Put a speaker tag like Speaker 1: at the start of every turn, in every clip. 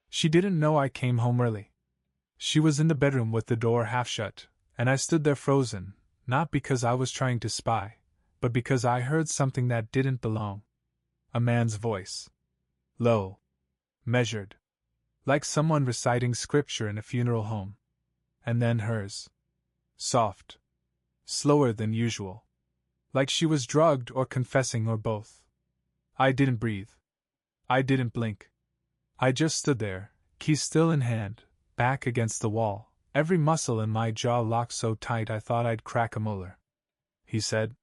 Speaker 1: She didn't know I came home early. She was in the bedroom with the door half shut, and I stood there frozen, not because I was trying to spy, but because I heard something that didn't belong. A man's voice. Low. Measured. Like someone reciting scripture in a funeral home. And then hers. Soft. Slower than usual. Like she was drugged or confessing or both. I didn't breathe. I didn't blink. I just stood there, key still in hand, back against the wall, every muscle in my jaw locked so tight I thought I'd crack a molar. He said,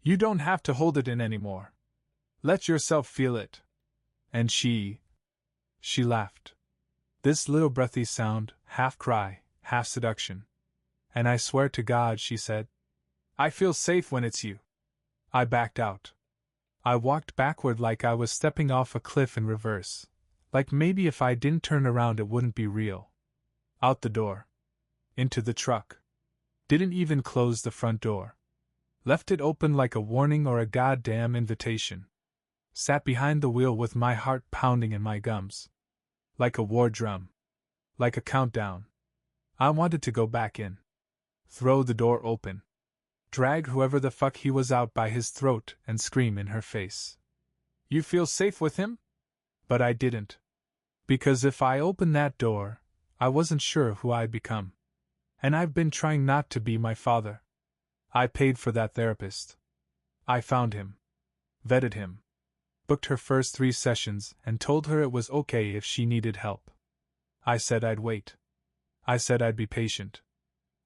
Speaker 1: "You don't have to hold it in anymore. Let yourself feel it." And she laughed. This little breathy sound, half cry, half seduction. "And I swear to God," she said, "I feel safe when it's you." I backed out. I walked backward like I was stepping off a cliff in reverse, like maybe if I didn't turn around it wouldn't be real. Out the door. Into the truck. Didn't even close the front door. Left it open like a warning or a goddamn invitation. Sat behind the wheel with my heart pounding in my gums. Like a war drum. Like a countdown. I wanted to go back in. Throw the door open. Drag whoever the fuck he was out by his throat and scream in her face. "You feel safe with him?" But I didn't. Because if I opened that door, I wasn't sure who I'd become. And I've been trying not to be my father. I paid for that therapist. I found him. Vetted him. Booked her first 3 sessions and told her it was okay if she needed help. I said I'd wait. I said I'd be patient.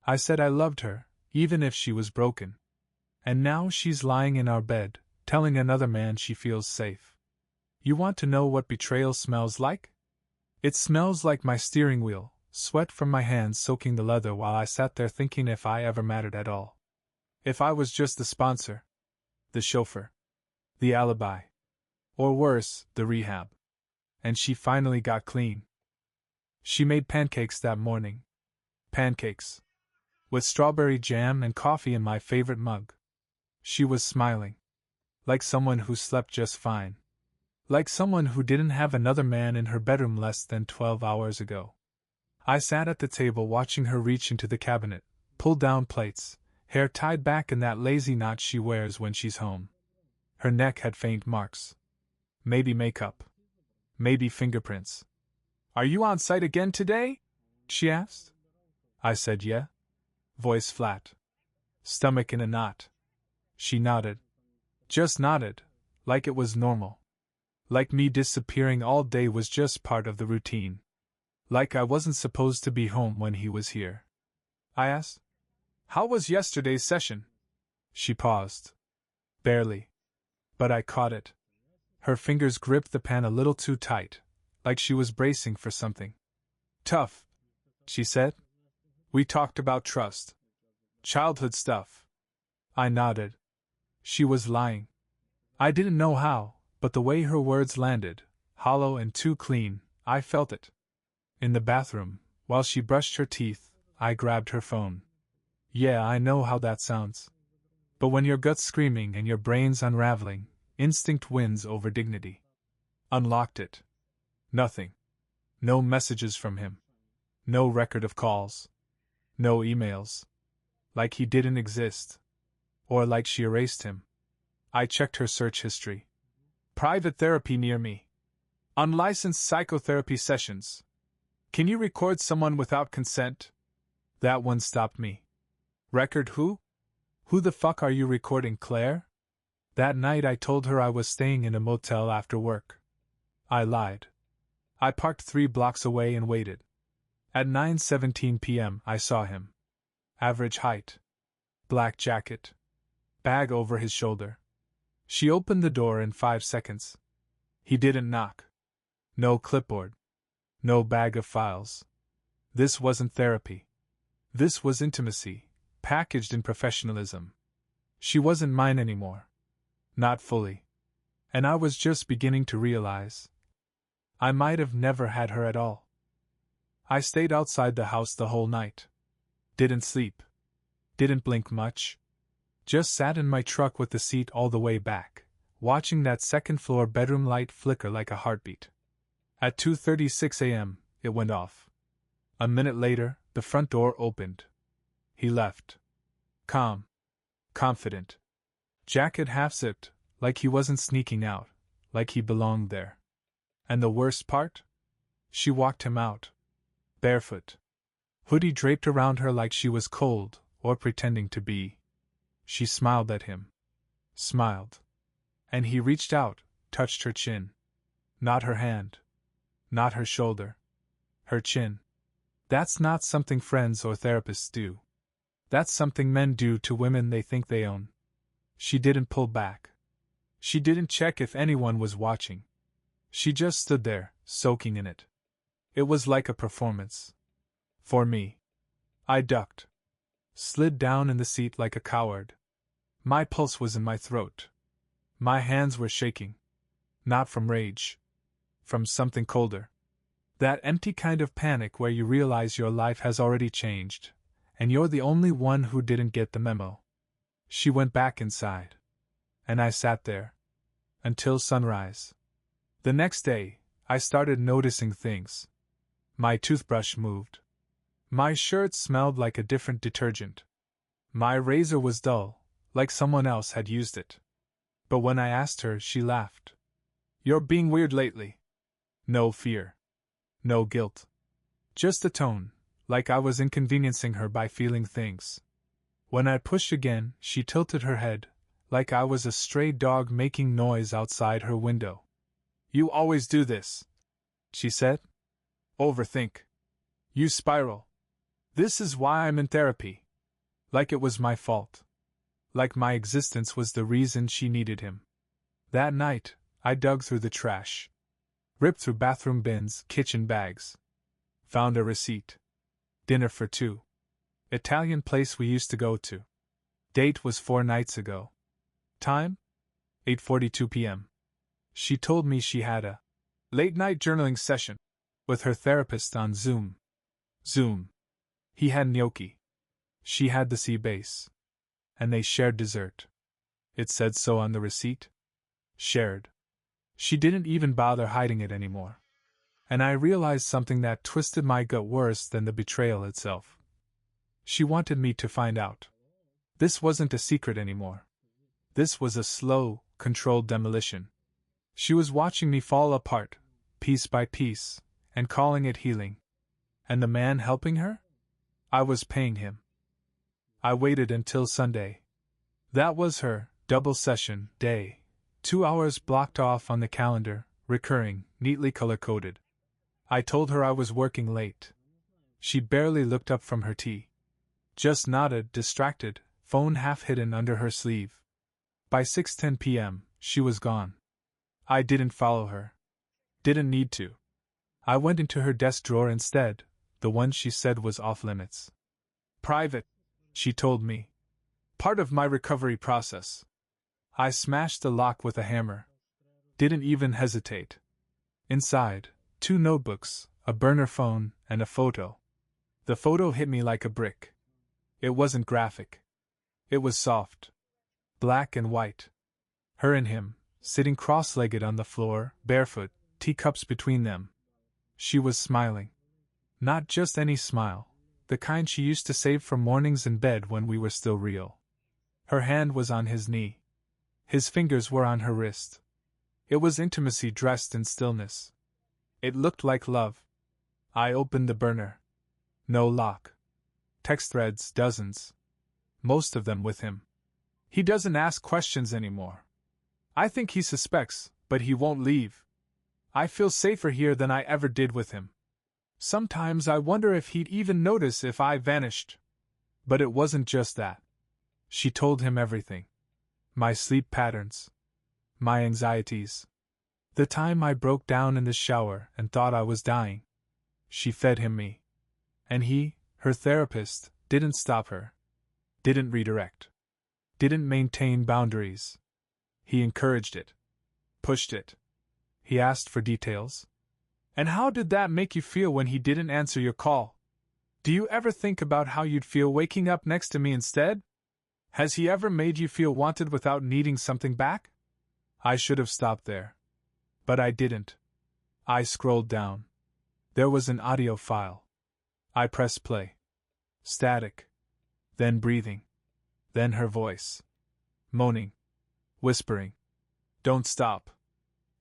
Speaker 1: I said I loved her, even if she was broken. And now she's lying in our bed, telling another man she feels safe. You want to know what betrayal smells like? It smells like my steering wheel, sweat from my hands soaking the leather while I sat there thinking if I ever mattered at all. If I was just the sponsor, the chauffeur, the alibi. Or worse, the rehab. And she finally got clean. She made pancakes that morning. Pancakes. With strawberry jam and coffee in my favorite mug. She was smiling. Like someone who slept just fine. Like someone who didn't have another man in her bedroom less than 12 hours ago. I sat at the table watching her reach into the cabinet, pull down plates, hair tied back in that lazy knot she wears when she's home. Her neck had faint marks. Maybe makeup. Maybe fingerprints. "Are you on site again today?" she asked. I said yeah. Voice flat. Stomach in a knot. She nodded. Just nodded, like it was normal. Like me disappearing all day was just part of the routine. Like I wasn't supposed to be home when he was here. I asked, "How was yesterday's session?" She paused. Barely. But I caught it. Her fingers gripped the pan a little too tight, like she was bracing for something. "Tough," she said. "We talked about trust. Childhood stuff." I nodded. She was lying. I didn't know how, but the way her words landed, hollow and too clean, I felt it. In the bathroom, while she brushed her teeth, I grabbed her phone. Yeah, I know how that sounds. But when your gut's screaming and your brain's unraveling, instinct wins over dignity. Unlocked it. Nothing. No messages from him. No record of calls. No emails. Like he didn't exist. Or like she erased him. I checked her search history. Private therapy near me. Unlicensed psychotherapy sessions. Can you record someone without consent? That one stopped me. Record who? Who the fuck are you recording, Claire? That night I told her I was staying in a motel after work. I lied. I parked 3 blocks away and waited. At 9:17 p.m. I saw him. Average height. Black jacket. Bag over his shoulder. She opened the door in 5 seconds. He didn't knock. No clipboard. No bag of files. This wasn't therapy. This was intimacy, packaged in professionalism. She wasn't mine anymore. Not fully. And I was just beginning to realize I might have never had her at all. I stayed outside the house the whole night. Didn't sleep. Didn't blink much. Just sat in my truck with the seat all the way back, watching that second-floor bedroom light flicker like a heartbeat. At 2:36 a.m., it went off. A minute later, the front door opened. He left. Calm. Confident. Jacket half-zipped, like he wasn't sneaking out, like he belonged there. And the worst part? She walked him out. Barefoot. Hoodie draped around her like she was cold, or pretending to be. She smiled at him. Smiled. And he reached out, touched her chin. Not her hand. Not her shoulder. Her chin. That's not something friends or therapists do. That's something men do to women they think they own. She didn't pull back. She didn't check if anyone was watching. She just stood there, soaking in it. It was like a performance. For me. I ducked. Slid down in the seat like a coward. My pulse was in my throat. My hands were shaking. Not from rage. From something colder. That empty kind of panic where you realize your life has already changed, and you're the only one who didn't get the memo. She went back inside. And I sat there. Until sunrise. The next day, I started noticing things. My toothbrush moved. My shirt smelled like a different detergent. My razor was dull, like someone else had used it. But when I asked her, she laughed. You're being weird lately. No fear. No guilt. Just a tone, like I was inconveniencing her by feeling things. When I pushed again, she tilted her head, like I was a stray dog making noise outside her window. You always do this, she said. Overthink. You spiral. This is why I'm in therapy. Like it was my fault. Like my existence was the reason she needed him. That night, I dug through the trash. Ripped through bathroom bins, kitchen bags. Found a receipt. Dinner for two. Italian place we used to go to. Date was 4 nights ago. Time? 8:42 p.m. She told me she had a late-night journaling session with her therapist on Zoom. Zoom. He had gnocchi. She had the sea base. And they shared dessert. It said so on the receipt. Shared. She didn't even bother hiding it anymore. And I realized something that twisted my gut worse than the betrayal itself. She wanted me to find out. This wasn't a secret anymore. This was a slow, controlled demolition. She was watching me fall apart, piece by piece, and calling it healing. And the man helping her? I was paying him. I waited until Sunday. That was her double session day. 2 hours blocked off on the calendar, recurring, neatly color-coded. I told her I was working late. She barely looked up from her tea. Just nodded, distracted, phone half hidden under her sleeve. By 6:10 p.m., she was gone. I didn't follow her. Didn't need to. I went into her desk drawer instead, the one she said was off-limits. Private, she told me. Part of my recovery process. I smashed the lock with a hammer. Didn't even hesitate. Inside, 2 notebooks, a burner phone, and a photo. The photo hit me like a brick. It wasn't graphic. It was soft. Black and white. Her and him, sitting cross-legged on the floor, barefoot, teacups between them. She was smiling. Not just any smile, the kind she used to save for mornings in bed when we were still real. Her hand was on his knee. His fingers were on her wrist. It was intimacy dressed in stillness. It looked like love. I opened the burner. No lock. Text threads, dozens. Most of them with him. He doesn't ask questions anymore. I think he suspects, but he won't leave. I feel safer here than I ever did with him. Sometimes I wonder if he'd even notice if I vanished. But it wasn't just that. She told him everything. My sleep patterns. My anxieties. The time I broke down in the shower and thought I was dying. She fed him me. And he, her therapist, didn't stop her. Didn't redirect. Didn't maintain boundaries. He encouraged it. Pushed it. He asked for details. And how did that make you feel when he didn't answer your call? Do you ever think about how you'd feel waking up next to me instead? Has he ever made you feel wanted without needing something back? I should have stopped there. But I didn't. I scrolled down. There was an audio file. I pressed play. Static. Then breathing. Then her voice. Moaning. Whispering. Don't stop.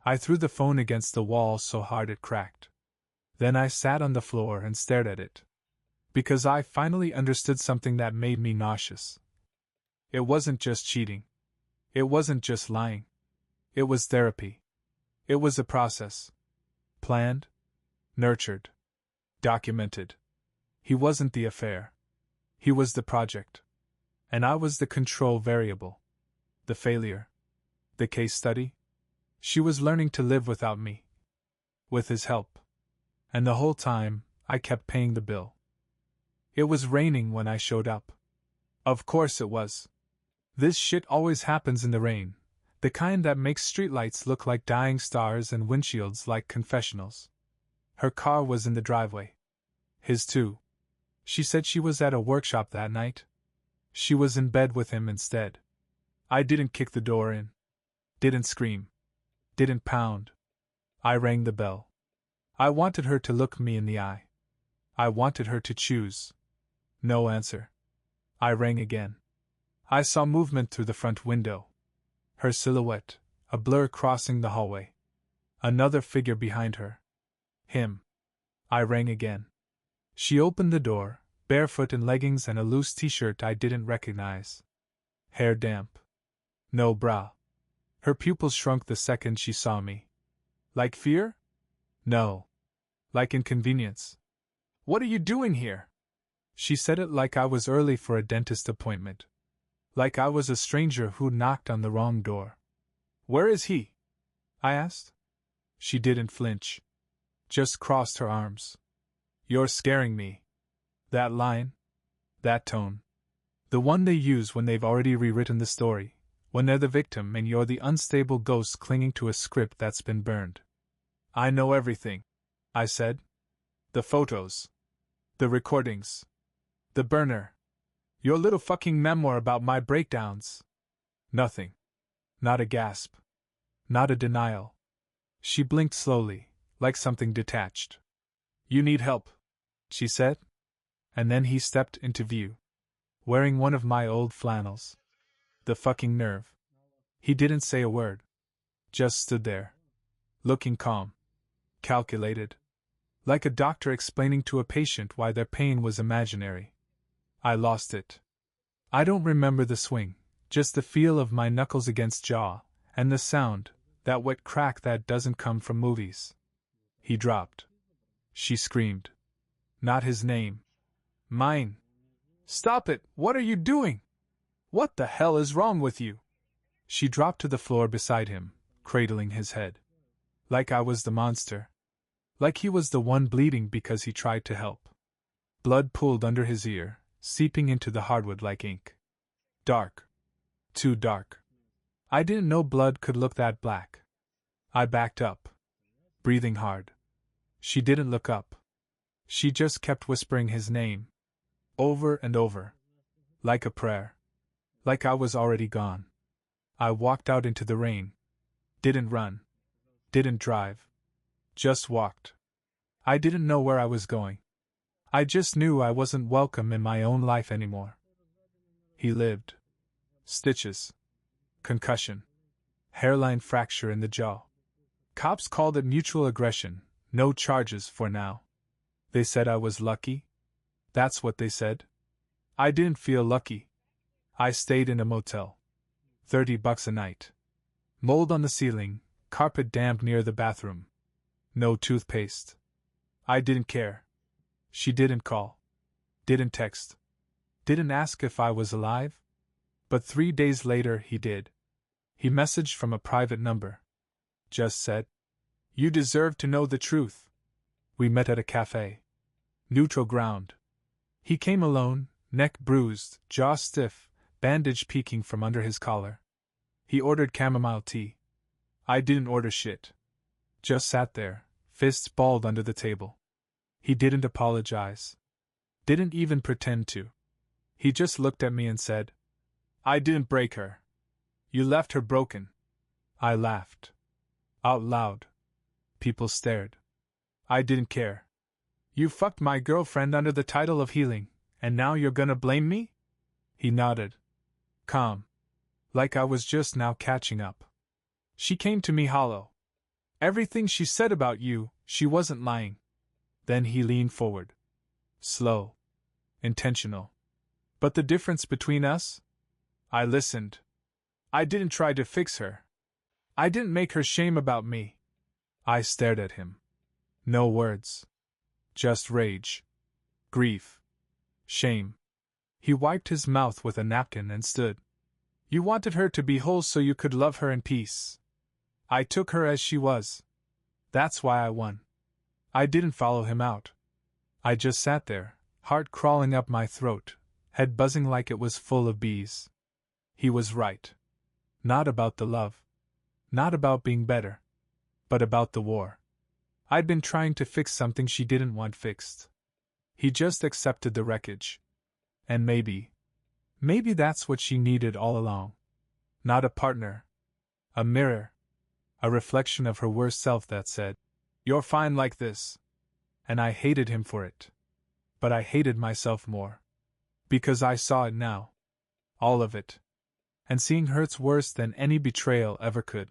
Speaker 1: I threw the phone against the wall so hard it cracked. Then I sat on the floor and stared at it. Because I finally understood something that made me nauseous. It wasn't just cheating. It wasn't just lying. It was therapy. It was a process. Planned. Nurtured. Documented. He wasn't the affair. He was the project. And I was the control variable. The failure. The case study. She was learning to live without me. With his help. And the whole time, I kept paying the bill. It was raining when I showed up. Of course it was. This shit always happens in the rain, the kind that makes streetlights look like dying stars and windshields like confessionals. Her car was in the driveway. His too. She said she was at a workshop that night. She was in bed with him instead. I didn't kick the door in. Didn't scream. Didn't pound. I rang the bell. I wanted her to look me in the eye. I wanted her to choose. No answer. I rang again. I saw movement through the front window. Her silhouette, a blur crossing the hallway. Another figure behind her. Him. I rang again. She opened the door, barefoot in leggings and a loose t-shirt I didn't recognize. Hair damp. No bra. Her pupils shrunk the second she saw me. Like fear? No. Like inconvenience. What are you doing here? She said it like I was early for a dentist appointment. Like I was a stranger who knocked on the wrong door. Where is he? I asked. She didn't flinch. Just crossed her arms. You're scaring me. That line. That tone. The one they use when they've already rewritten the story, when they're the victim and you're the unstable ghost clinging to a script that's been burned. I know everything, I said. The photos. The recordings. The burner. Your little fucking memoir about my breakdowns. Nothing. Not a gasp. Not a denial. She blinked slowly, like something detached. You need help, she said. And then he stepped into view. Wearing one of my old flannels. The fucking nerve. He didn't say a word. Just stood there. Looking calm. Calculated. Like a doctor explaining to a patient why their pain was imaginary. I lost it. I don't remember the swing, just the feel of my knuckles against jaw, and the sound, that wet crack that doesn't come from movies. He dropped. She screamed. Not his name. Mine. Stop it! What are you doing? What the hell is wrong with you? She dropped to the floor beside him, cradling his head. Like I was the monster. Like he was the one bleeding because he tried to help. Blood pooled under his ear, seeping into the hardwood like ink. Dark. Too dark. I didn't know blood could look that black. I backed up. Breathing hard. She didn't look up. She just kept whispering his name. Over and over. Like a prayer. Like I was already gone. I walked out into the rain. Didn't run. Didn't drive. Just walked. I didn't know where I was going. I just knew I wasn't welcome in my own life anymore. He lived. Stitches. Concussion. Hairline fracture in the jaw. Cops called it mutual aggression, no charges for now. They said I was lucky? That's what they said? I didn't feel lucky. I stayed in a motel. $30 a night. Mold on the ceiling, carpet damp near the bathroom. No toothpaste. I didn't care. She didn't call. Didn't text. Didn't ask if I was alive. But 3 days later he did. He messaged from a private number. Just said, "You deserve to know the truth." We met at a cafe. Neutral ground. He came alone, neck bruised, jaw stiff, bandage peeking from under his collar. He ordered chamomile tea. I didn't order shit. Just sat there, fists balled under the table. He didn't apologize. Didn't even pretend to. He just looked at me and said, "I didn't break her. You left her broken." I laughed. Out loud. People stared. I didn't care. You fucked my girlfriend under the title of healing, and now you're gonna blame me? He nodded. Calm. Like I was just now catching up. She came to me hollow. Everything she said about you, she wasn't lying. Then he leaned forward. Slow. Intentional. But the difference between us? I listened. I didn't try to fix her. I didn't make her shame about me. I stared at him. No words. Just rage. Grief. Shame. He wiped his mouth with a napkin and stood. You wanted her to be whole so you could love her in peace. I took her as she was. That's why I won. I didn't follow him out. I just sat there, heart crawling up my throat, head buzzing like it was full of bees. He was right. Not about the love. Not about being better. But about the war. I'd been trying to fix something she didn't want fixed. He just accepted the wreckage. And maybe that's what she needed all along. Not a partner. A mirror. A reflection of her worst self that said, "You're fine like this." And I hated him for it. But I hated myself more. Because I saw it now. All of it. And seeing hurts worse than any betrayal ever could.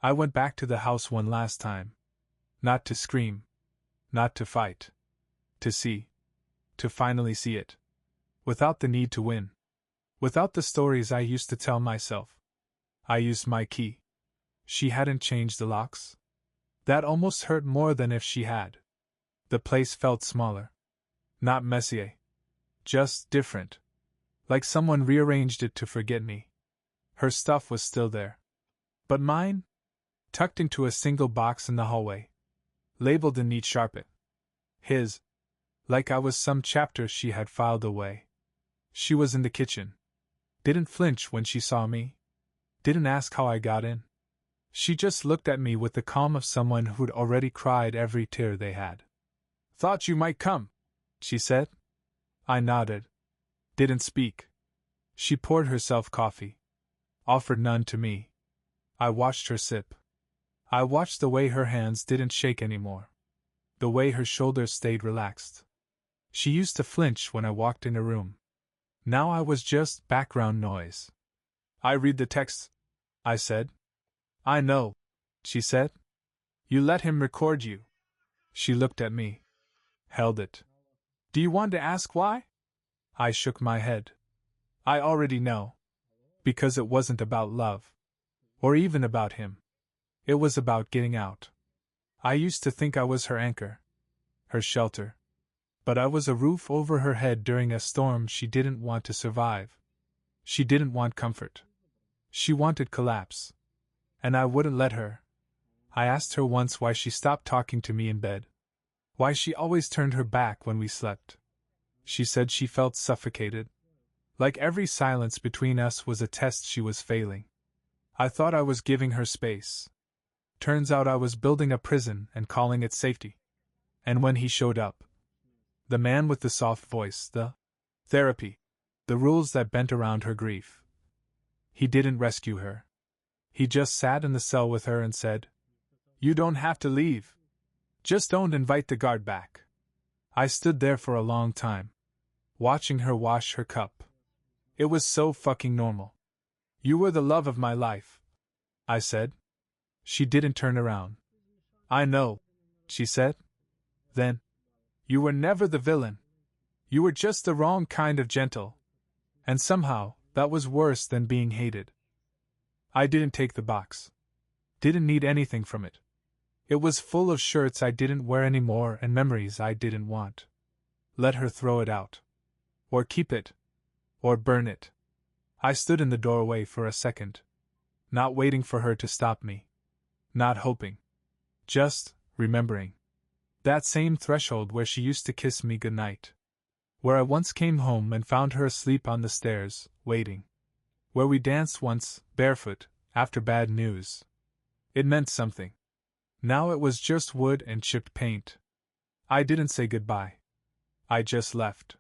Speaker 1: I went back to the house one last time. Not to scream. Not to fight. To see. To finally see it. Without the need to win. Without the stories I used to tell myself. I used my key. She hadn't changed the locks. That almost hurt more than if she had. The place felt smaller. Not messier. Just different. Like someone rearranged it to forget me. Her stuff was still there. But mine? Tucked into a single box in the hallway. Labeled in neat sharpet. His. Like I was some chapter she had filed away. She was in the kitchen. Didn't flinch when she saw me. Didn't ask how I got in. She just looked at me with the calm of someone who'd already cried every tear they had. Thought you might come, she said. I nodded. Didn't speak. She poured herself coffee. Offered none to me. I watched her sip. I watched the way her hands didn't shake anymore. The way her shoulders stayed relaxed. She used to flinch when I walked in a room. Now I was just background noise. I read the text, I said. I know, she said. You let him record you. She looked at me. Held it. Do you want to ask why? I shook my head. I already know. Because it wasn't about love. Or even about him. It was about getting out. I used to think I was her anchor. Her shelter. But I was a roof over her head during a storm she didn't want to survive. She didn't want comfort. She wanted collapse. And I wouldn't let her. I asked her once why she stopped talking to me in bed. Why she always turned her back when we slept. She said she felt suffocated. Like every silence between us was a test she was failing. I thought I was giving her space. Turns out I was building a prison and calling it safety. And when he showed up, the man with the soft voice, the therapy, the rules that bent around her grief. He didn't rescue her. He just sat in the cell with her and said, "You don't have to leave. Just don't invite the guard back." I stood there for a long time, watching her wash her cup. It was so fucking normal. "You were the love of my life," I said. She didn't turn around. "I know," she said. Then, "You were never the villain. You were just the wrong kind of gentle." And somehow, that was worse than being hated. I didn't take the box. Didn't need anything from it. It was full of shirts I didn't wear anymore and memories I didn't want. Let her throw it out. Or keep it. Or burn it. I stood in the doorway for a second. Not waiting for her to stop me. Not hoping. Just remembering. That same threshold where she used to kiss me goodnight. Where I once came home and found her asleep on the stairs, waiting. Where we danced once, barefoot, after bad news. It meant something. Now it was just wood and chipped paint. I didn't say goodbye. I just left.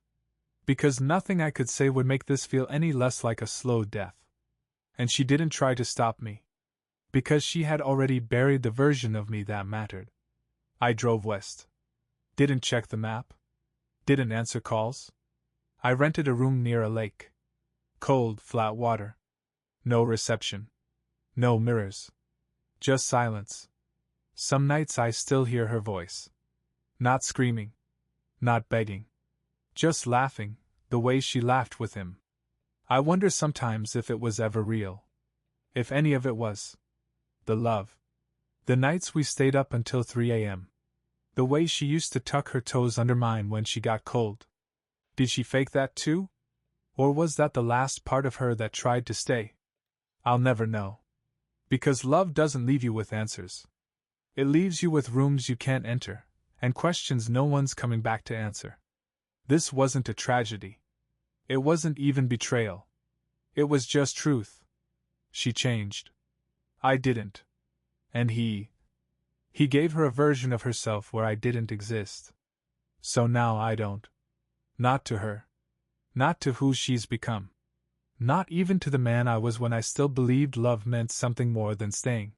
Speaker 1: Because nothing I could say would make this feel any less like a slow death. And she didn't try to stop me. Because she had already buried the version of me that mattered. I drove west. Didn't check the map. Didn't answer calls. I rented a room near a lake. Cold, flat water. No reception. No mirrors. Just silence. Some nights I still hear her voice. Not screaming. Not begging. Just laughing, the way she laughed with him. I wonder sometimes if it was ever real. If any of it was. The love. The nights we stayed up until 3 a.m. The way she used to tuck her toes under mine when she got cold. Did she fake that too? Or was that the last part of her that tried to stay? I'll never know. Because love doesn't leave you with answers. It leaves you with rooms you can't enter, and questions no one's coming back to answer. This wasn't a tragedy. It wasn't even betrayal. It was just truth. She changed. I didn't. And he gave her a version of herself where I didn't exist. So now I don't. Not to her. Not to who she's become. Not even to the man I was when I still believed love meant something more than staying.